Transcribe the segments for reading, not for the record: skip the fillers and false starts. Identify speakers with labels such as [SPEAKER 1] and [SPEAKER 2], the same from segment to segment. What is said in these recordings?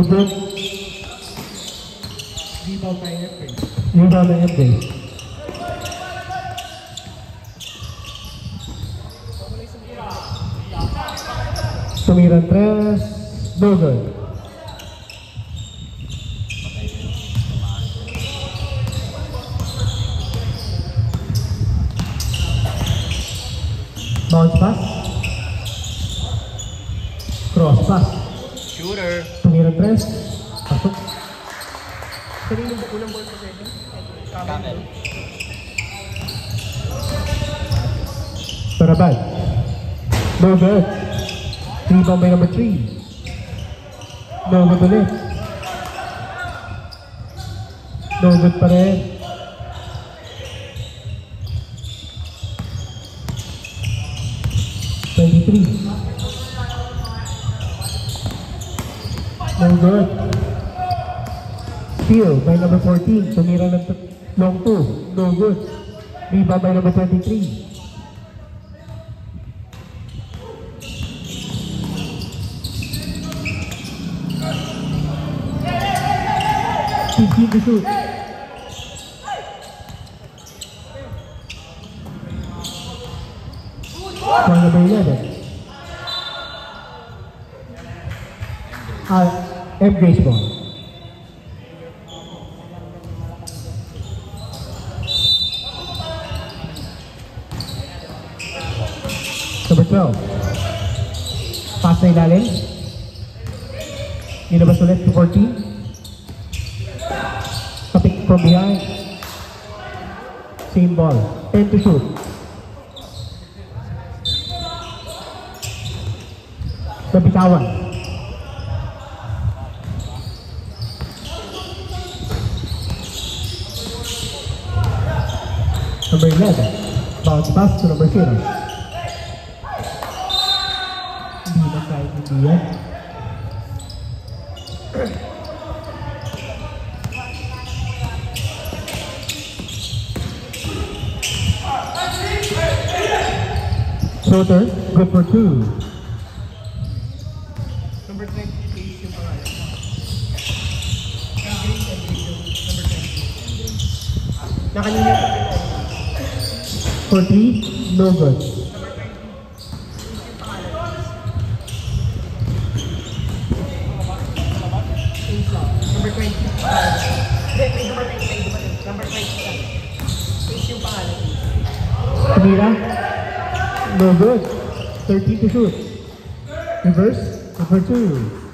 [SPEAKER 1] good.
[SPEAKER 2] Rebound by FA.
[SPEAKER 1] Rebound ng FA. Tumirang 3. No good. Bounce pass. Cross pass.
[SPEAKER 3] Shooter.
[SPEAKER 1] Tumirang 3. Pasok.
[SPEAKER 2] Kanina yung unang ball possession?
[SPEAKER 3] Camel.
[SPEAKER 1] Tarabal. No good. Rebound by number 3. No good ulit. No good pa rin. No good. Steal by number 14. Tumira ng long 2. No good. Rebound by number 23. To shoot. Point number 11. M. Grace ball. Number 12. Pass na ilalim. Nilabas ulit to 14. From behind. Same ball. 10 to shoot. Nabitawan. Number 11. Bounce pass to number 0. Hindi na kahit hindi yan. Shooter, good for 2.
[SPEAKER 2] Number 20, Ace yung pangalan. Number 20. Nakanina yung
[SPEAKER 1] For 3, no good.
[SPEAKER 2] Number 20. Number 20. Ace yung pangalan.
[SPEAKER 1] Tumira. No good. 13 to shoot. Reverse. Number 2.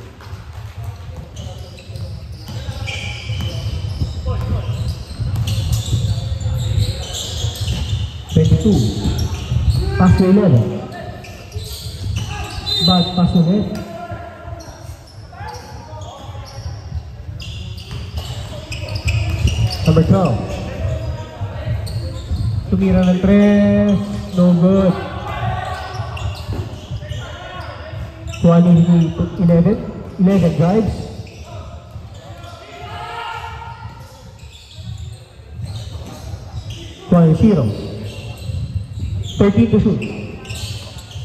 [SPEAKER 1] Pass to 11. Bad pass ulit. Number 12. Tumira ng 3. No good. Quality 11 drives. Quality 0. 13 to shoot.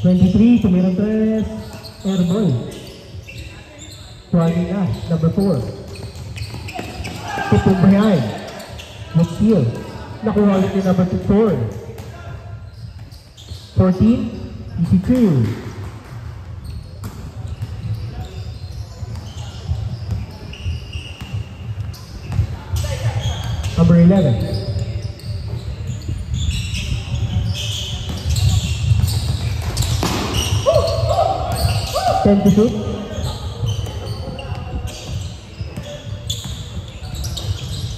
[SPEAKER 1] 23, tumirang 3. Airball. Quality na, number 4. Tip from behind. Good steal. Nakuha ulit yung number 4. 14, easy 2. Number 11. To shoot.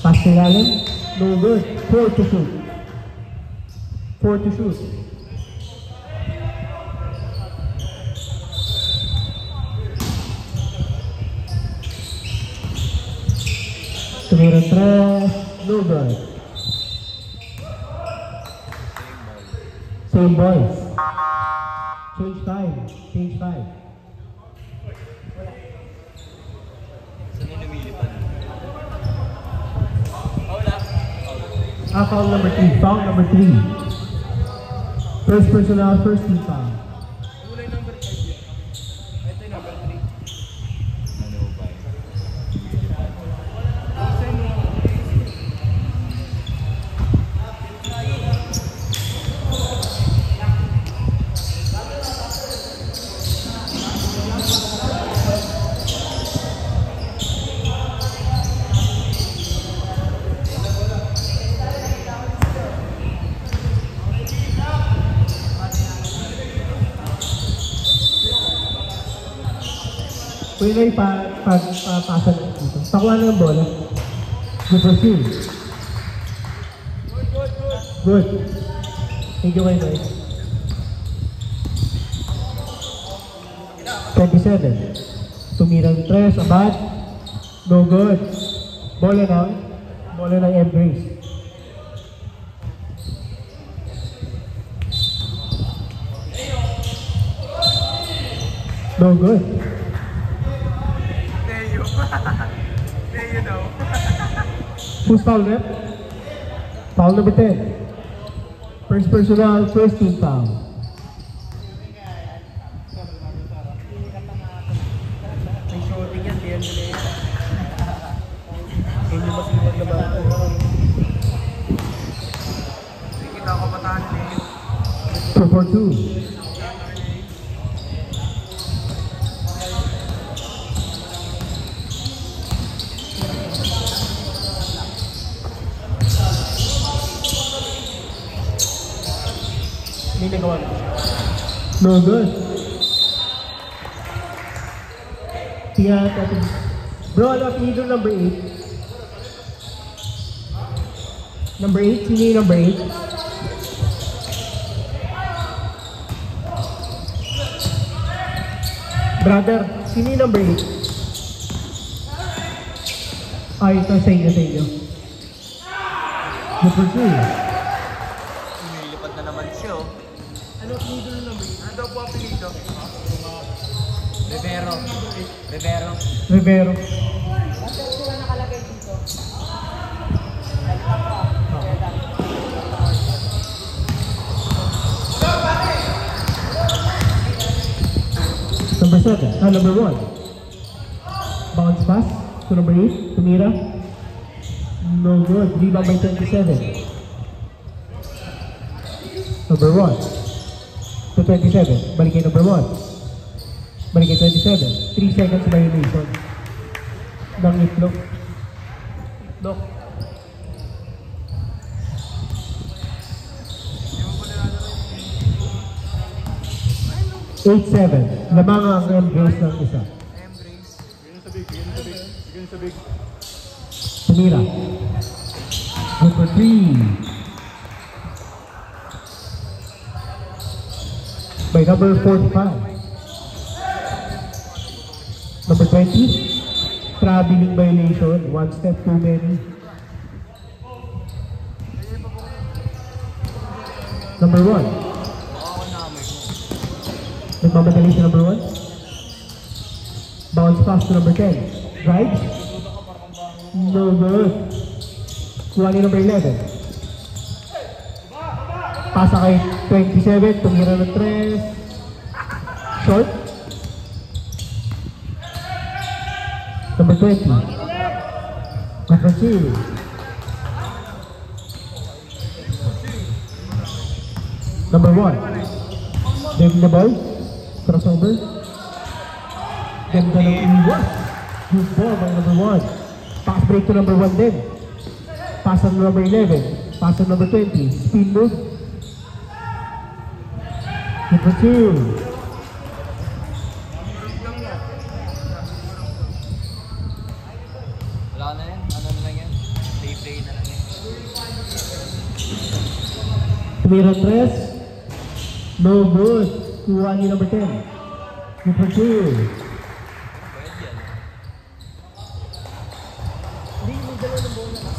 [SPEAKER 1] Pass to Allen. No good. 4 to shoot. 4 to shoot. Tumirang 3. No good. Same boys. Change 5. Change 5. Foul number 3. Foul number 3. First personal, first team foul.
[SPEAKER 2] Kulay number 5 yan. Ito yung number 3.
[SPEAKER 1] Kuya Noy, pasa na dito. Pakuha na ng bola. Good pursue. Good. Thank you, Kuya Noy. 27. Tumirang 3, abad. No good. Bola ng Embrace. No good.
[SPEAKER 2] There you know.
[SPEAKER 1] Who's foul rep? Foul number 10. First personal, first team foul.
[SPEAKER 2] May shooting yan, di yan nila. Hindi ba sinuwag na ba? Kita ko patahan din.
[SPEAKER 1] 2 for 2.
[SPEAKER 2] May nagawa na.
[SPEAKER 1] No good. Tingnan natin. Bro, ano ang pinito number 8? Number 8? Sino yung number 8? Brother, sino yung number 8? Ay, ito sa inyo. Good for 2.
[SPEAKER 3] Lumilipad na naman siya, oh.
[SPEAKER 2] Ano ang pinito ng number? Ano daw po ang pinito?
[SPEAKER 3] Rivero.
[SPEAKER 1] Rivero. Number 7, number 1. Bounce pass to number 8, Tumira. No good, rebound by 27. Number 1 to 27, balik kay number 1. Balik kay 27, 3 seconds violation ng itlog.
[SPEAKER 2] Dok.
[SPEAKER 1] 8-7, lamang ang embrace ng isa. Tumira. Good for 3. By number 45. Number 20, traveling violation, 1 step too many. Number 1. Nagmamadali si number 1. Bounce pass to number 10. Drives. No good. Kuha ni number 11. Pasa kay 27. Tumira ng 3. Short. Number 20. Number 2. Number 1. David the ball. Crossover. Ganda ng iwas. Good ball by number 1. Pass break to number 1 din. Pass on number 11. Pass on number 20. Spin move. Number 2.
[SPEAKER 3] Wala na yan. Ano na lang yan? Play na lang yan.
[SPEAKER 1] Tumira 3. No good. Kuha ni number 10. Number 2.
[SPEAKER 3] Pwede yan.
[SPEAKER 2] Hindi, may dalawa ng bola.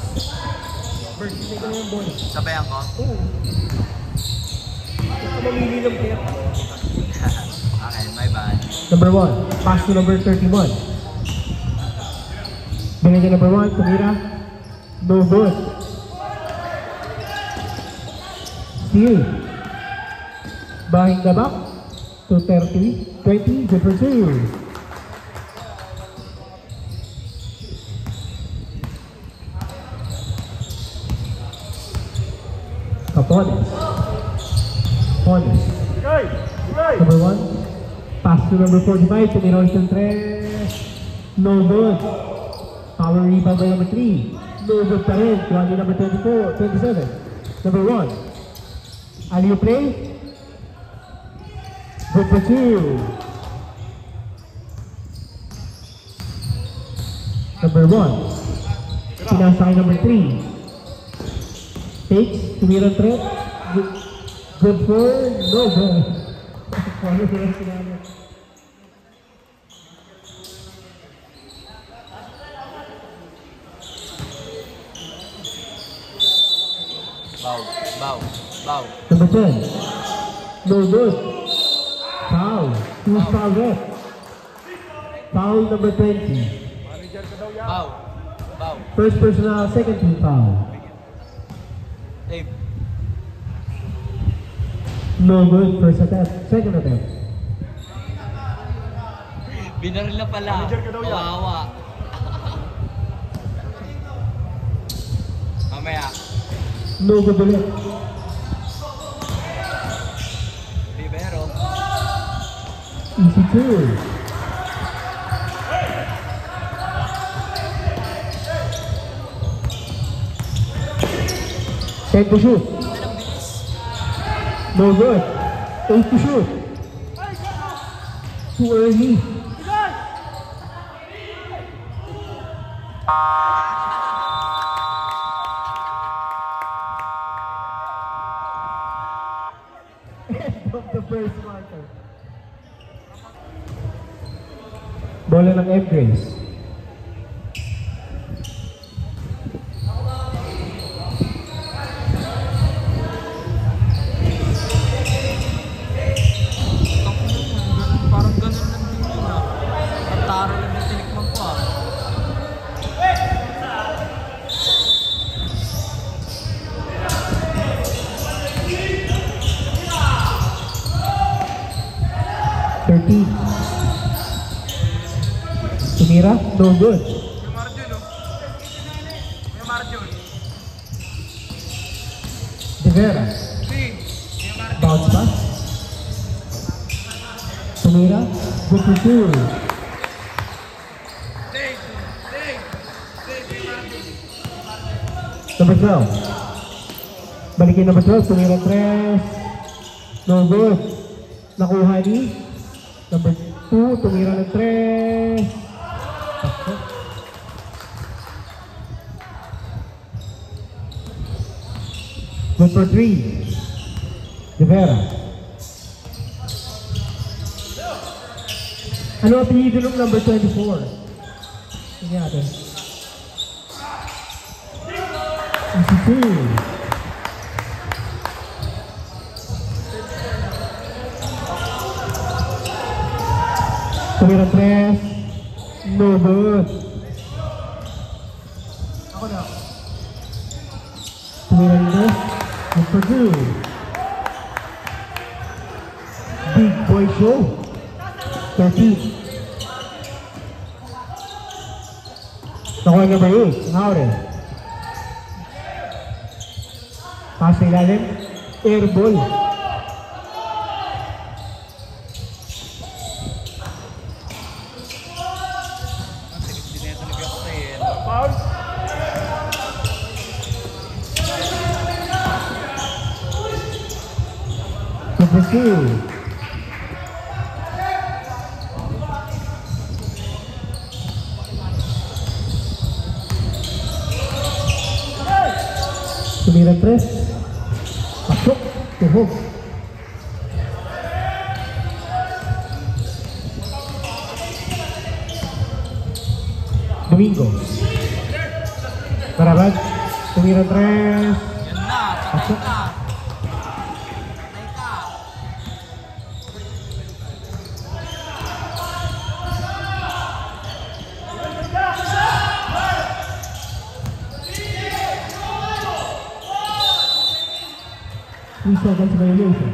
[SPEAKER 2] Bird, may dalawa ng bola.
[SPEAKER 3] Sabayan ko?
[SPEAKER 2] Oo. Ito mamili ng player.
[SPEAKER 3] Okay, my bad.
[SPEAKER 1] Number 1. Pass to number 31. Binigyan number 1. Tumira. No good. Steal. Behind the back to 30, 20, good for 2. Capones. Pones. Number 1. Pass to number 45, tumira ulit ng 3. No good. Power rebound by number 3. No good pa rin. Kuha ni number 24, 27. Number 1. Alley play. Good for 2. number 1. Sinasakay number 3. Takes, tumirang threat. Good for, no good. Ano sila sinabi?
[SPEAKER 3] Bow.
[SPEAKER 1] Number 10. No good. Foul. 2 foul rep. Foul number 20.
[SPEAKER 2] Manager ka daw yan.
[SPEAKER 3] Bow.
[SPEAKER 1] First personal, second team foul.
[SPEAKER 3] Dave.
[SPEAKER 1] No good. First attempt. Second attempt.
[SPEAKER 3] Binaril na pala.
[SPEAKER 2] Manager ka daw yan.
[SPEAKER 3] Kawawa. Mamaya.
[SPEAKER 1] No good ulit.
[SPEAKER 3] Rivero.
[SPEAKER 1] Easy two. Ten to shoot. No good. 8 to shoot. Too early. End of the first quarter. Bola ng M-Grace.
[SPEAKER 3] Parang ganun lang din yun ah. Taro lang yung tinikman ko ah.
[SPEAKER 1] Tumira, no good.
[SPEAKER 2] Yung Marjun, oh. Yung Marjun.
[SPEAKER 1] De Vera,
[SPEAKER 2] Yung Marjun.
[SPEAKER 1] bounce pass. Tumira, good for two.
[SPEAKER 2] Dave, yung Marjun.
[SPEAKER 1] Number 12. Balikin number 12, tumira 3. No good. Nakuha ni number 2, tumira ng 3. Good for 3. De Vera. Ano apelido ng number 24? Sige natin. Easy two. Tumira 3. No good. Ako na. Tumira nito. Good for 2. Big boy show. 13. Nakuha number 8. Howden. Pass sa ilalim. Air ball.
[SPEAKER 3] Tinetalaga ko sa'yo eh.
[SPEAKER 2] Foul.
[SPEAKER 1] Number 2. Tumira 3. Pasok. Tuhog. Domingo. Barabag. Tumira 3.
[SPEAKER 3] Yan na, patay ka. Patay ka.
[SPEAKER 1] Three seconds violation.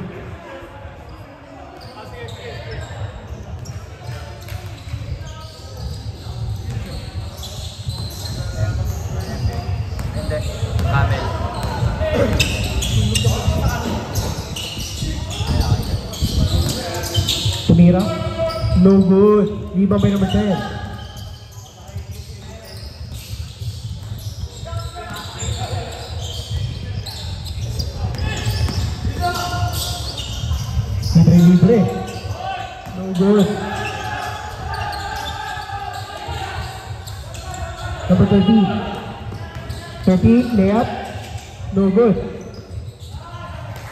[SPEAKER 3] Hindi. Camel.
[SPEAKER 1] Tumira. No good. Rebound by number 10. Libre. No good. Number 13. 13, layup. No good.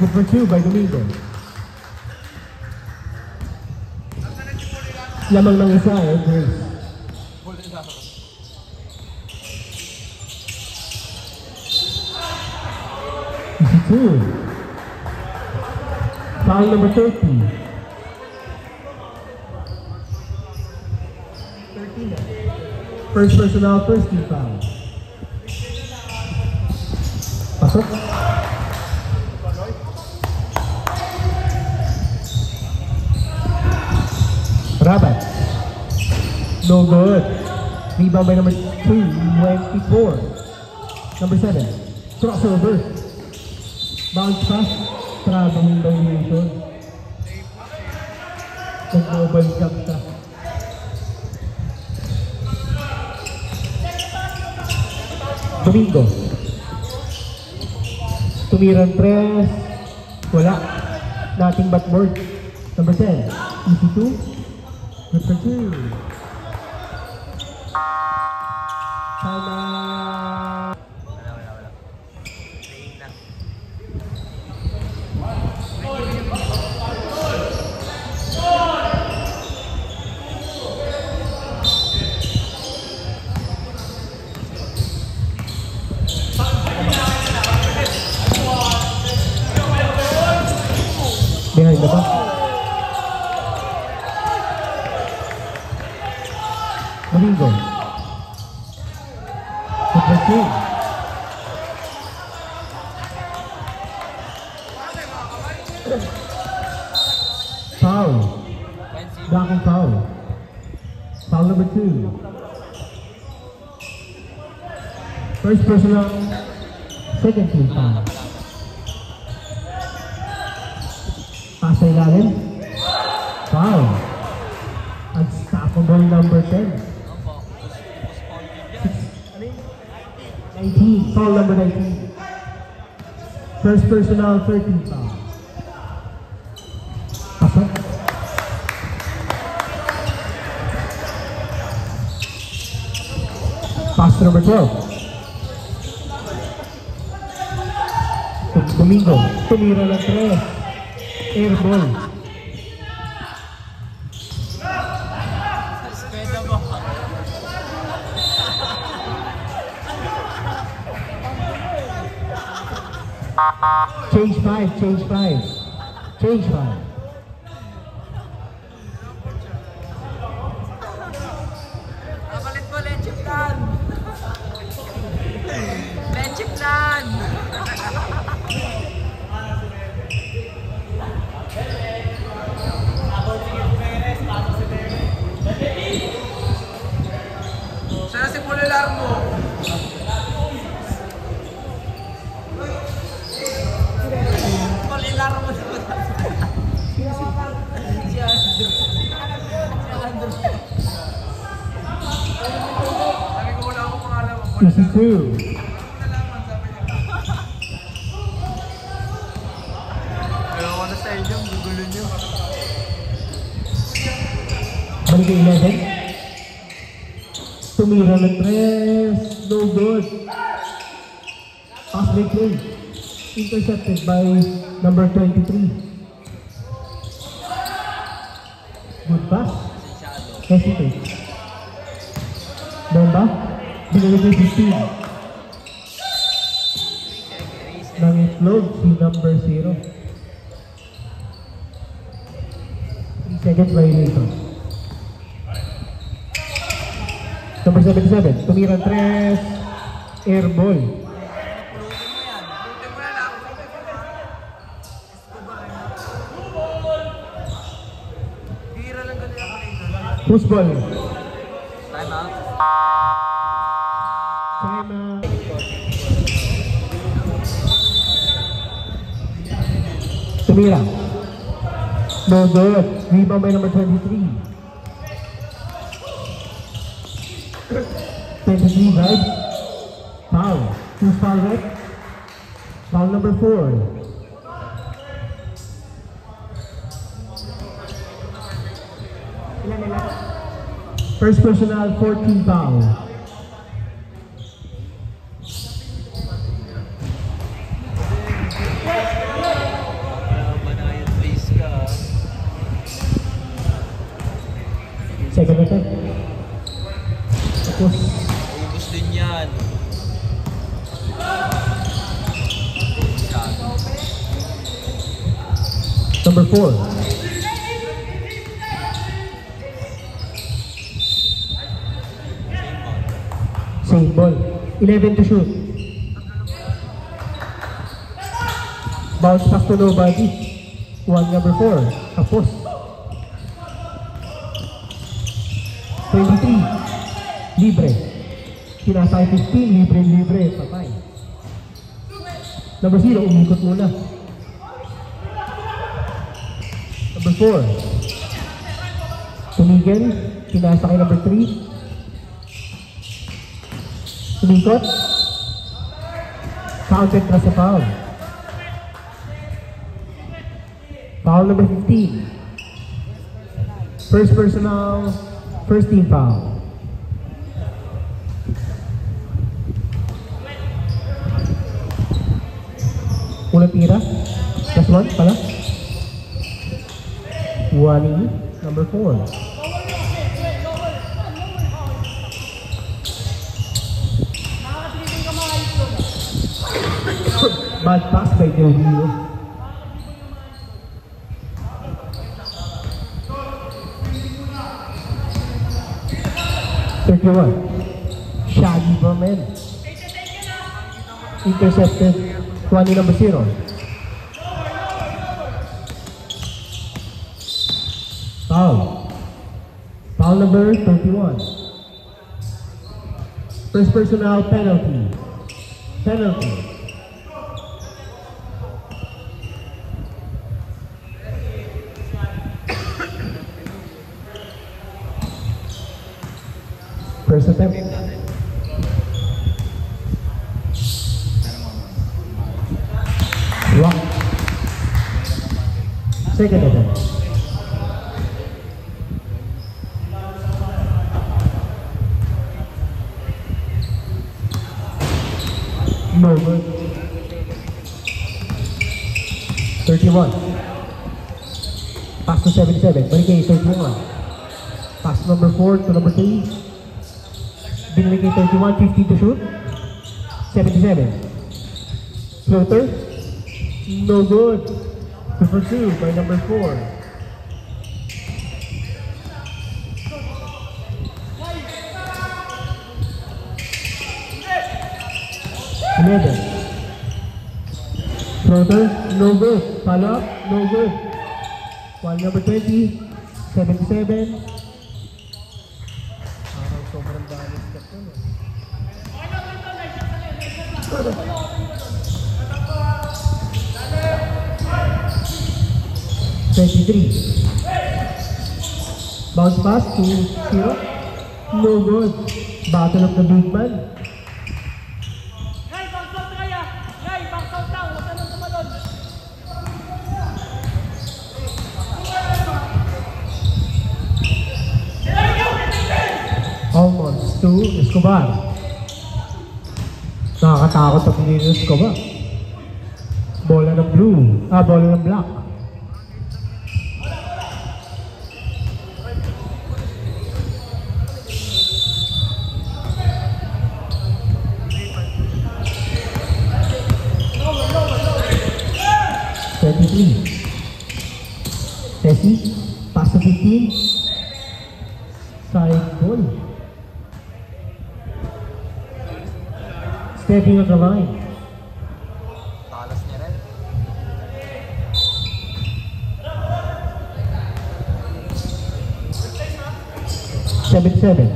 [SPEAKER 1] Good for 2 by Domingo. Lamang ng isa eh, Grace. Easy 2. Foul number 30. 13. First personal, first team foul. Pasok. Rabat. No good. Rebound by number 24. Number 7. Crossover. Bounce pass. Traveling violation. Nag-mobile jump siya. Domingo. Tumirang press. Wala. Nothing but board. Number 10. Easy 2. Good for 2. Wala.
[SPEAKER 3] Playing na.
[SPEAKER 1] Behind the back. Domingo. Good for 2. Foul. Blocking foul. Foul number 2. First personal, second team foul. Pass sa ilalim. Foul. Unstoppable number 10. 19. Foul number 19. First personal, 13 foul. Pasok. Pass to number 12. Domingo. Tumira ng 3. Air ball.
[SPEAKER 3] Speda mo.
[SPEAKER 1] Change 5, change 5. Change 5.
[SPEAKER 3] Kapalit mo, Lechip Lan. Lechip Lan. Sana si Pulilar mo. Pulilar mo. Si Andrew. Sabi ko wala akong pangalan mo.
[SPEAKER 1] Easy 2.
[SPEAKER 3] Kaya ako na sa inyo, gugulo nyo.
[SPEAKER 1] Balik yung 11. Tumira ng 3. No good. Pass break play. Intercepted by number 23. Good pass. Hesitate. Bomba. Binalik yung 15. Nang-float si number 0. 3 seconds violation. Number 77, tumirang 3, air ball.
[SPEAKER 3] Pulutin mo yan. Pulutin mo na lang. Hira lang ganun yung play.
[SPEAKER 1] Push ball.
[SPEAKER 3] Time out.
[SPEAKER 1] Time out. Tumira. No good. Rebound by number 23. 23 right. Foul. Who's foul right? Foul number 4. First personal, 14 foul. number 4. Same ball. 11 to shoot. Bounce pass to nobody. 1 number 4. Tapos. 23. Libre. Kinasay 15. Libre. Patay. Number 0. Umikot muna. Number 4. Tumigil. Kinasay number 3. Umikot. Counted na sa foul. Foul number 15. First personal, first team foul. Unang tira. Just one pala. Wani, number 4. Bad pass by Del Rio. Shaggy Berman. Intercepted. 20 number 0. Foul. Foul number 31. First personal penalty. Penalty. First attempt. Rock. Second attempt. No good. 31. Pass to 77. Balik kay 31. Pass number 4 to number 3. Binili kay 31, 50 to shoot. 77. Floater. No good. To pursue by number 4. Floater. No good. Follow up. No good. One number 20. 77. Sobrang balis ka po. 23. Bounce pass to 0. No good. Battle of the big man.
[SPEAKER 2] Guy, bounce out kaya. Guy, bounce out lang. Huwag ka nang tumalon.
[SPEAKER 1] Almost to Escobar. Nakakatakot sa pinili ng Escobar. Bola ng blue. Bola ng black. Tessie, pass to 15. Side ball. Stepping on the line.
[SPEAKER 3] Talas niya rin.
[SPEAKER 1] 77.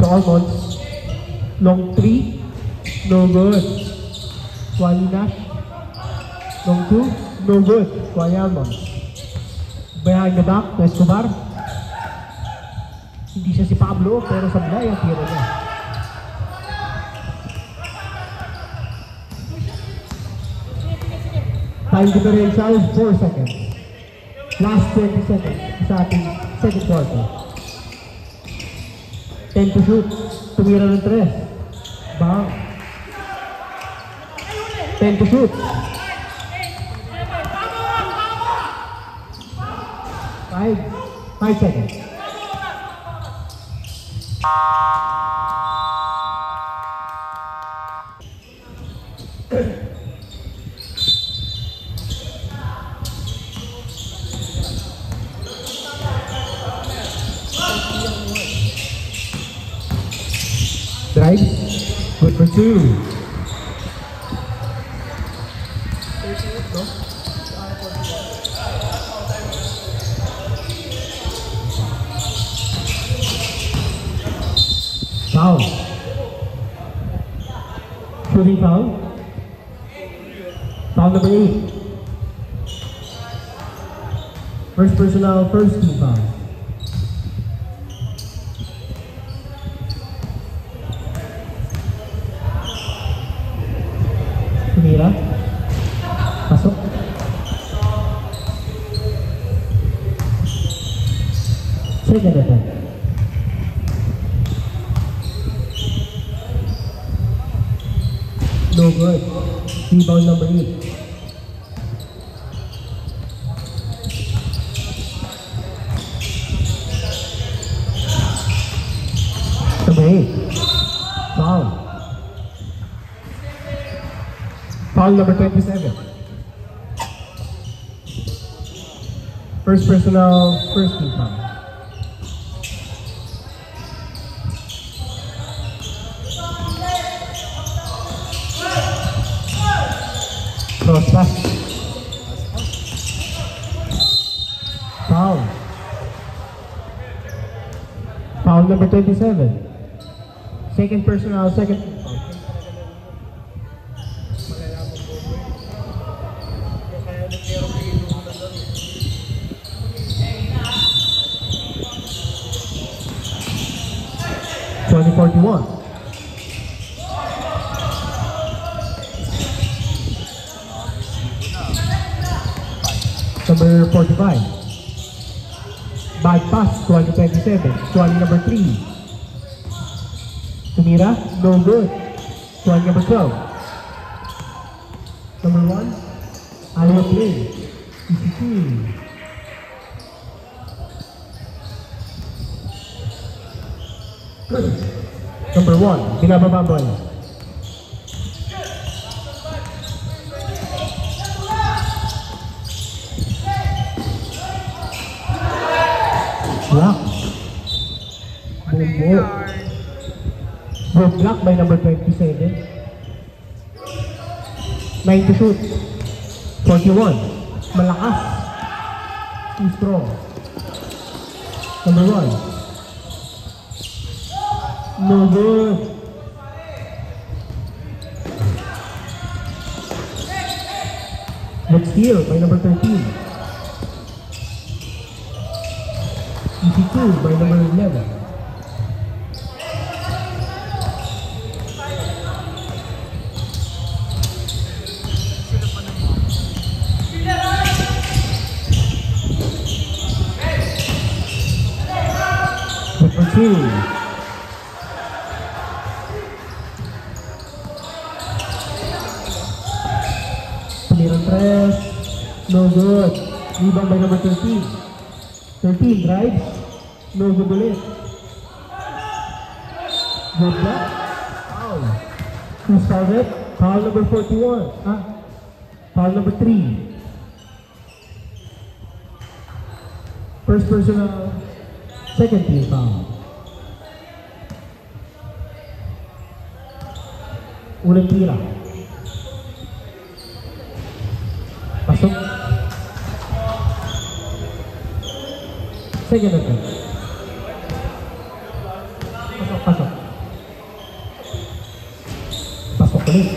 [SPEAKER 1] So almost. Long 3. No good. Wally Nash. Long 2. No good. Wally Almonds. Behind the back to Escobar. Hindi siya si Pablo pero sablay ang tiro niya. Time differential 4 seconds. Last 20 seconds sa ating second quarter. 10 to shoot. Tumira ng 3. Bang. 10 to shoot. 5 seconds. 22.
[SPEAKER 2] 38, no?
[SPEAKER 1] Foul. Shooting foul. Foul number 8. First personal, first team foul. Tumira. Pasok. Second attempt. No good. Rebound number 8. Number 8. Foul. Foul number 27. First personal, first team foul. Cross pass. Foul. Foul number 27. Second personal, second team foul.
[SPEAKER 2] Malalaman mo mo. Kaya nagkero kayo yung laro.
[SPEAKER 1] 20-41. Number 45. Bad pass, 20-27. Squally number 3. Tumira, no good. Squally number 12. Number 1. Aliwa play. Easy two. Number 1. Binababa ang bola. Block. Boom. Boom block by number 27. 9 to shoot. 41. Malakas. Too strong. Number 1. No good. Good steal by number 13. Easy two by number 11. Number 2. Tumira tres. No good. Rebound by number 13. 13 drives. No good ulit. Good block. Foul. Who's fouled it? Foul number 41. Foul number 3. First personal, second team foul. Unang tira. Pasok. Second attempt. Pasok. Pasok ulit.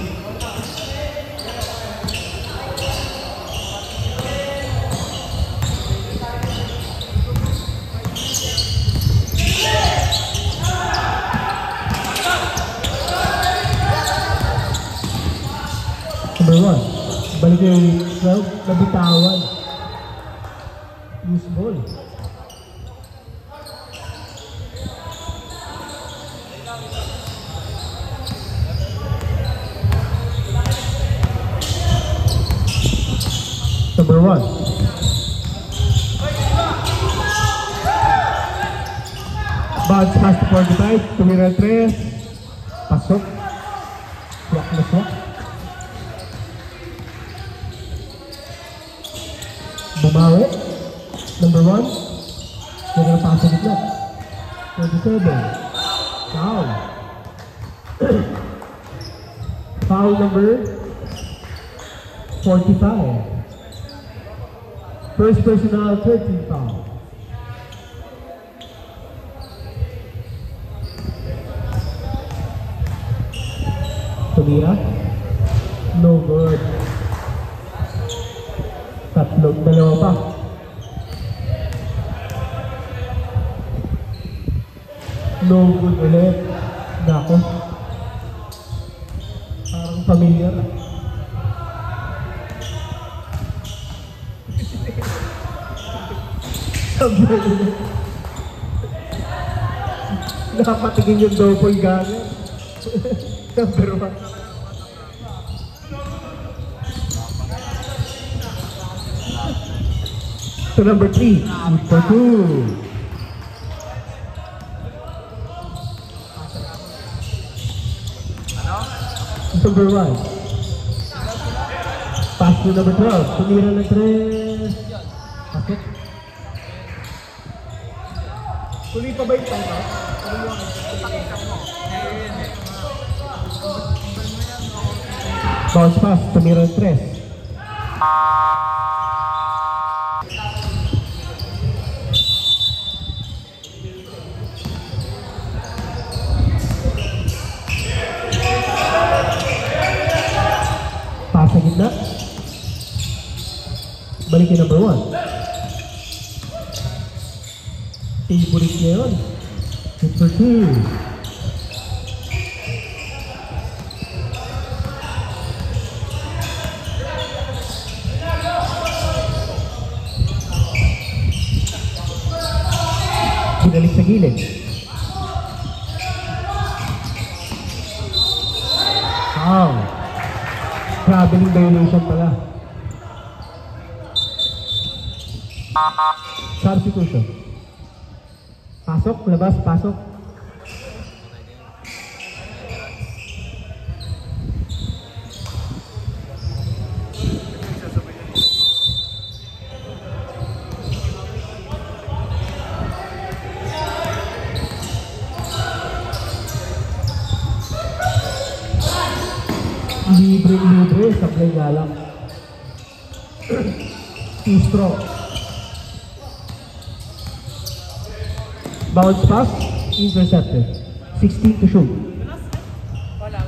[SPEAKER 1] Number 1. Balik yung 12. Nabitawan. Loose ball. Number 1. Bounce pass to 45. Tumira 3. Pasok. Block na siya. Bumawi. Number 1. Tumira pasok ito. 27. Foul. Foul number 45. First personal, 13 foul. Tumira. No good. Dalawa pa. No good ulit. Nako. Parang familiar. Nakapatigin yung double gamit. Number 1. To number 3, for 2. Number 1. Pass to number 12. Tumira ng 3. Pasok.
[SPEAKER 2] Tuloy pa ba yung time out?
[SPEAKER 1] Bounce pass. Tumira ng 3. Pass sa gitna. Balikin number 1. Favorite niya yun. Number 2. Pinalik sa gilid. Wow. Traveling violation pala. Substitution. Pasok, labas, pasok. Libre, sablay nga lang. Two-straw. Bounce pass, intercepted. 16 to shoot.
[SPEAKER 2] Wala.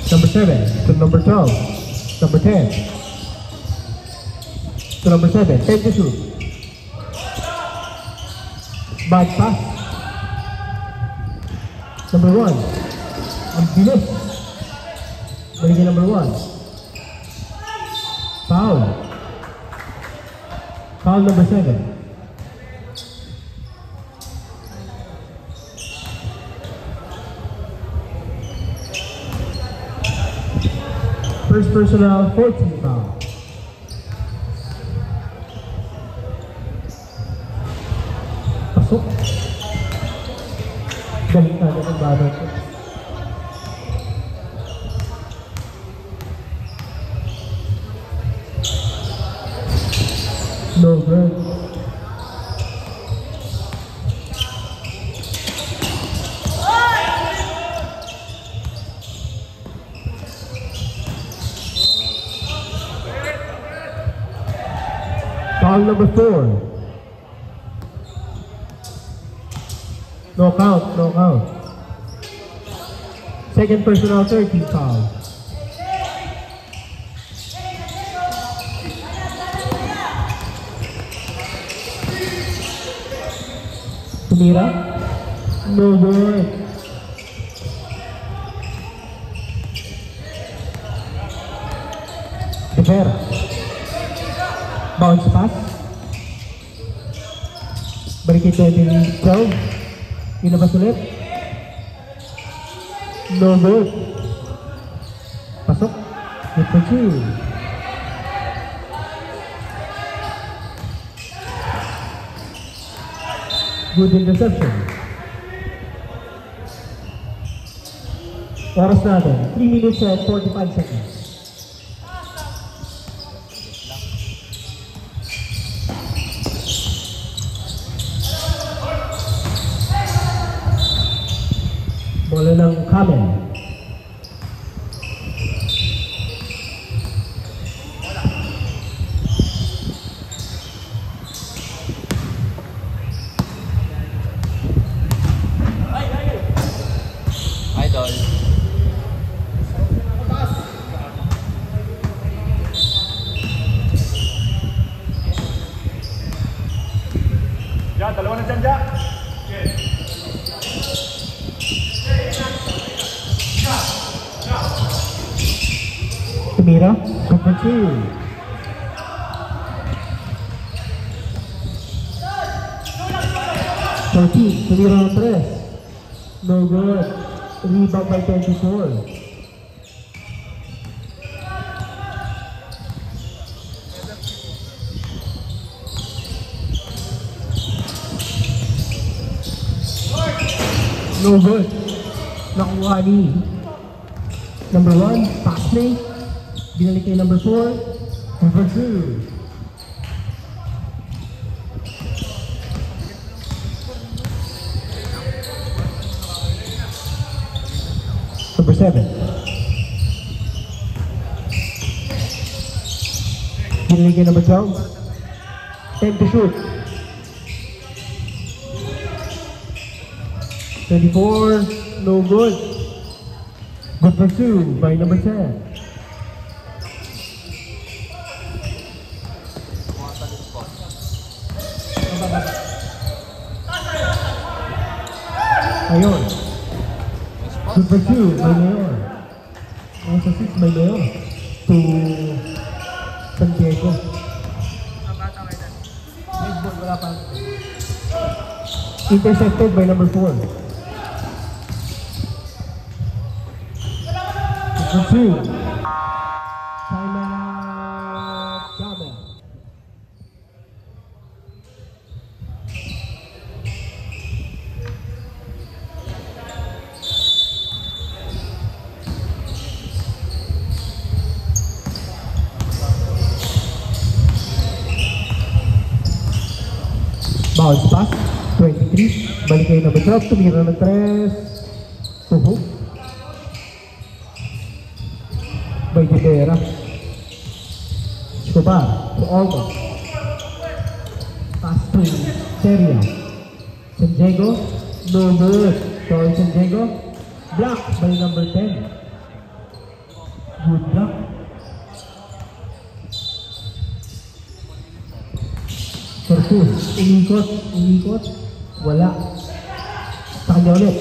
[SPEAKER 1] Number 7 to number 12. Number 10 to number 7. 10 to shoot. Bad pass. Number 1. Ang bilis. Balikin number 1. Foul. Foul number 7. First personal, 14 foul. Pasok. Galing na ng babat ko. No good. Foul number 4. No count. Second personal, 13 foul. Tumira. No good. Devera. Bounce pass. Balikin 12. Inabas ulit. No good. Pasok. Good for 2. Good interception. Oras natin, 3 minutes and 45 seconds. Camel.
[SPEAKER 3] Idol.
[SPEAKER 2] Ja, dalawa na dyan, Ja.
[SPEAKER 1] Tumira, number 2. Tumira ng 3. No good. Rebound by 24. No good. Nakuha ni number 1, pass play. Binalik kay number 4, number 2. Number 7. Binalik kay number 12. 10 to shoot. 24, no good. Good for 2 by number 10. Ayun. Good for 2 by Mayor. Also 6 by Mayor to San Diego. Wala pa. Intercepted by number 4. Number 2. Timeout. Camel. Bounce pass, 23. Balik kayo number 12, tumira ng 3. Tuhog. By Rivera. Escobar to Olmo. Pass to Seria. San Diego, no good. Sorry, San Diego. Block by number 10. Good block. Fortune, umikot, wala. Sa kanya ulit.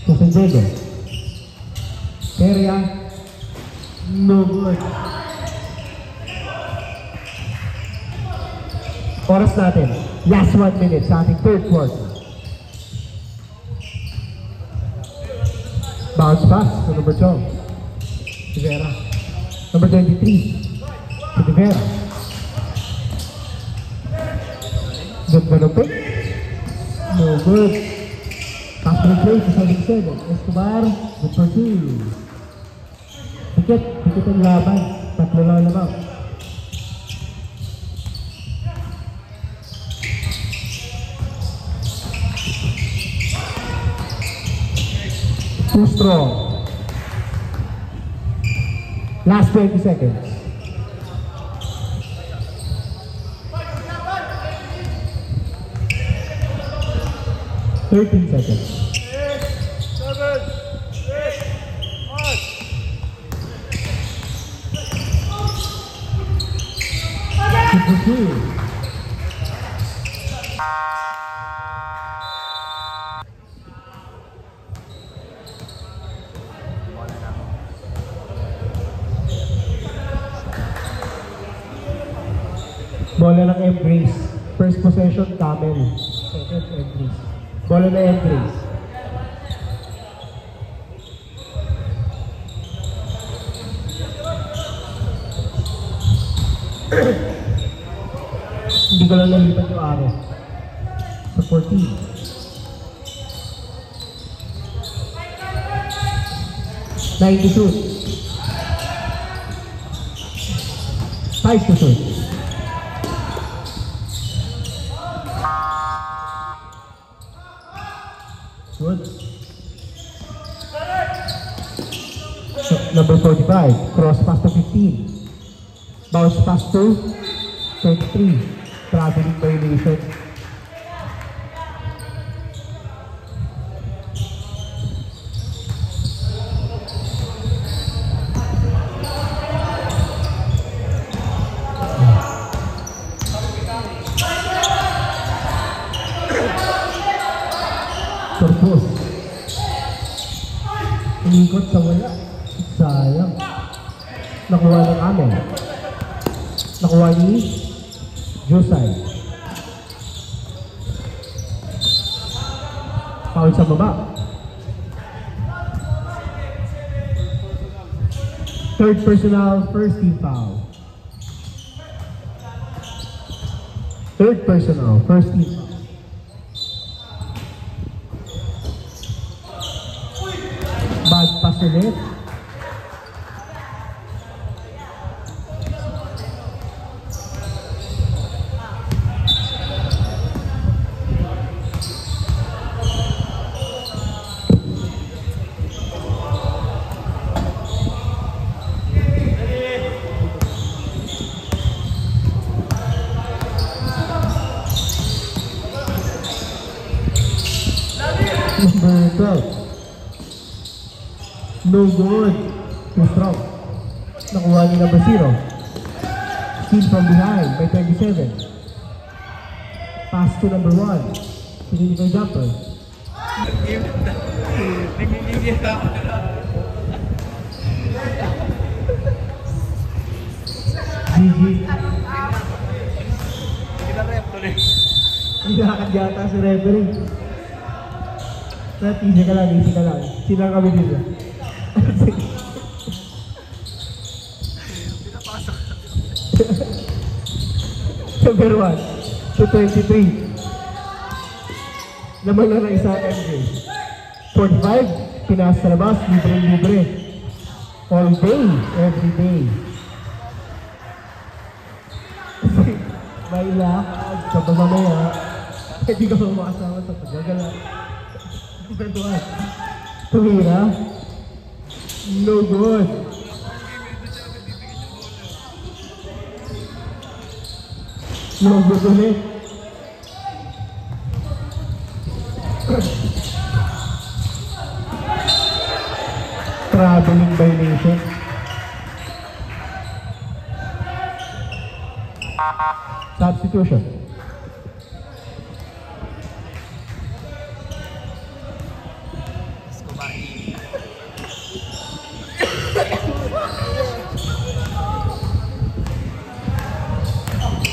[SPEAKER 1] Sa San Diego. Seria, no good. Oras natin, last 1 minute sa ating third quarter. Bounce pass to number 12. Rivera. Number 23. To Rivera. Good ba ng pick? No good. Pass to the play sa 77. Escobar, good for 2. Dikit ang laban. Tatlo lang naman. Too strong. Last 20 seconds. Thirteen seconds.
[SPEAKER 2] 7, 8, 5.
[SPEAKER 1] Number 2. Bola ng Embrace. First possession, Camel. Second, Embrace. Bola na Embrace. Hindi ko lang nalipat yung araw. Sa 14. $92. 5 to shoot. Good. number 45. Cross pass to 15. Bounce pass to 23. Traveling violation. Turpos. Inikot sa wala. Sayang. Nakuha ng Amel. Nakuha ni Josay. Foul sa baba. Third personal, first team foul. Third personal, first team foul. Bad pass ulit. Number 12. No good. Too strong. Nakuha ni number 0. Steal from behind by 27. Pass to number 1. Pinili jumper.
[SPEAKER 2] Nagigigil ako.
[SPEAKER 1] GG.
[SPEAKER 2] Kinarep tuloy.
[SPEAKER 1] Nilakad yata si referee. Easy ka lang, easy ka lang. Silang kami dito. Number 1 to 23. Naman na isang MJ. 45, pinas sa labas, libre-libre. All day, every day. May lakad, kapag mamaya, hindi ka pa makasama sa paggagala. Tumira. No good. No good ulit. Traveling violation. Substitution.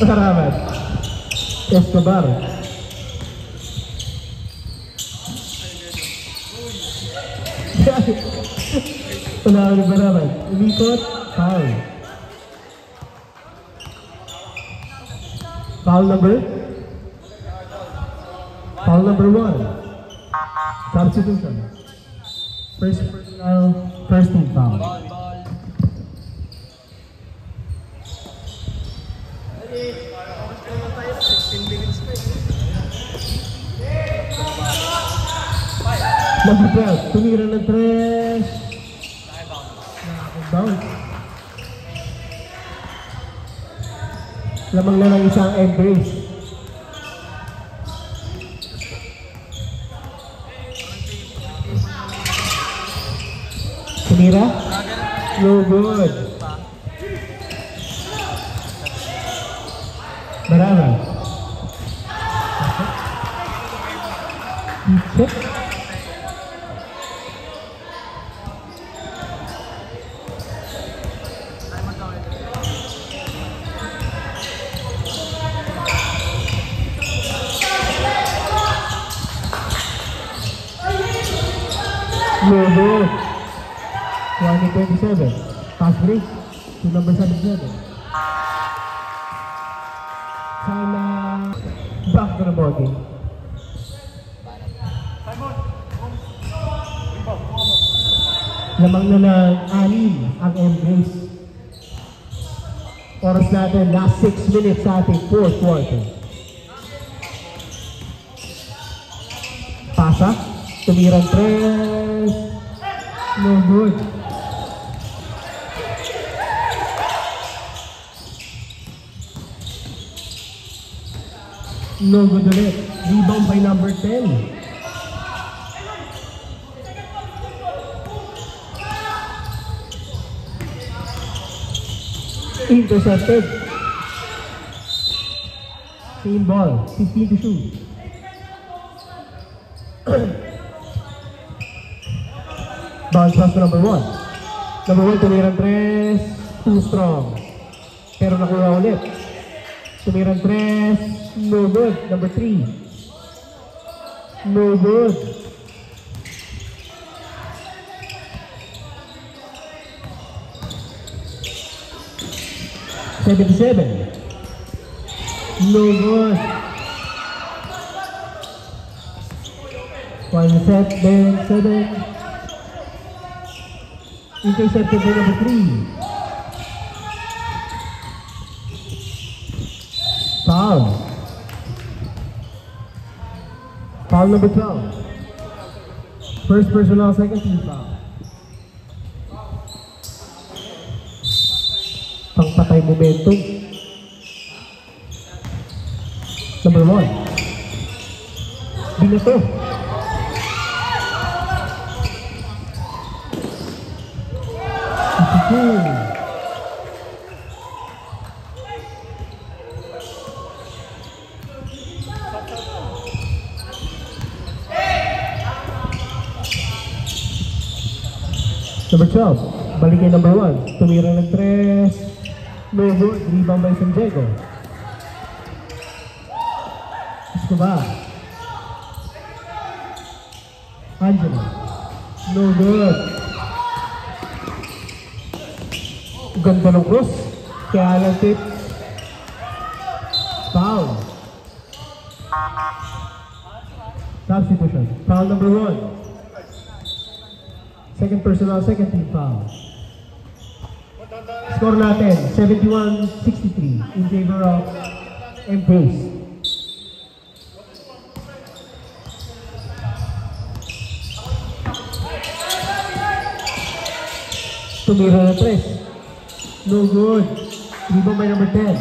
[SPEAKER 1] Salamat. Escobar. Salamat barabat. Umikot. Foul. Foul number 1. Substitution. First team foul. Number 12, tumira ng 3. Bounce. Lamang na ng isang embrace. Tumira? No good. Barara. Check. No good. 27. Pass break to number 77. Sana back to the body. Lamang na ng 6 ang embrace. Oras natin, last 6 minutes sa ating 4th quarter. Pasa, tumirang 3. No good. No good ulit. Rebound by number 10. Intercepted. Same ball. 15 to shoot. Bounce pass to number 1. Number 1, tumirang 3. Too strong. Pero nakuha ulit. Tumirang 3. No good. Number 3. No good. $77. No good. One set, then 7. Intercepted by number 3. Foul. Foul number 12. First personal, second team foul. Pangpatay momentum. Number 1. Binato. Number 12, balik kay number 1. Tumira ng 3. No good. Rebound by San Diego. Escobar. Angelo. No good. Ganda ng cross. Kaya lang tip. Foul. Substitution. Foul number 1. Second personal, second team foul. Score natin, 71-63 in favor of Embrace. Tumira na 3. No good. Rebound by number 10.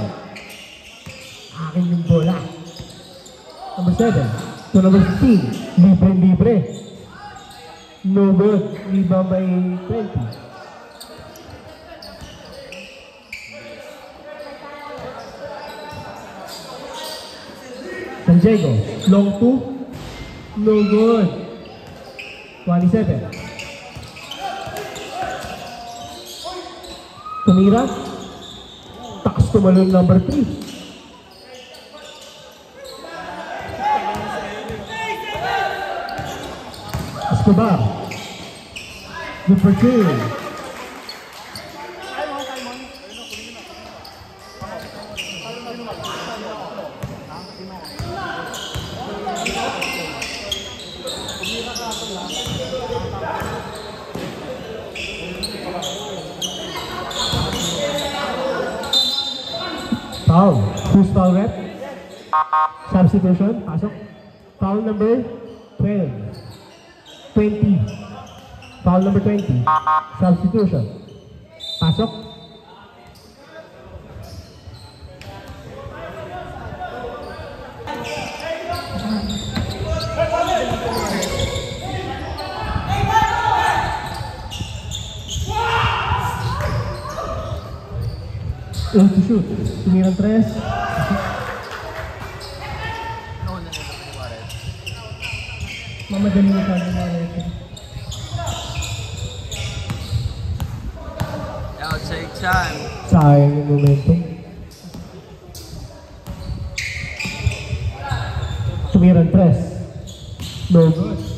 [SPEAKER 1] Akin yung bola. Number 7 to number 15. Libre. No good. Rebound by 20. San Diego. Long 2. No good. 27. Tumira. Takas tumalon number 3. Escobar. Good for 2. Foul. Who's foul rep? Substitution. Pasok. Foul number 12. 20. Foul number 20. Substitution. Pasok. To shoot. Tumirang 3. Mamadali na tayo na ito.
[SPEAKER 3] Outside time.
[SPEAKER 1] Sayang yung momentum. Tumirang 3. No good.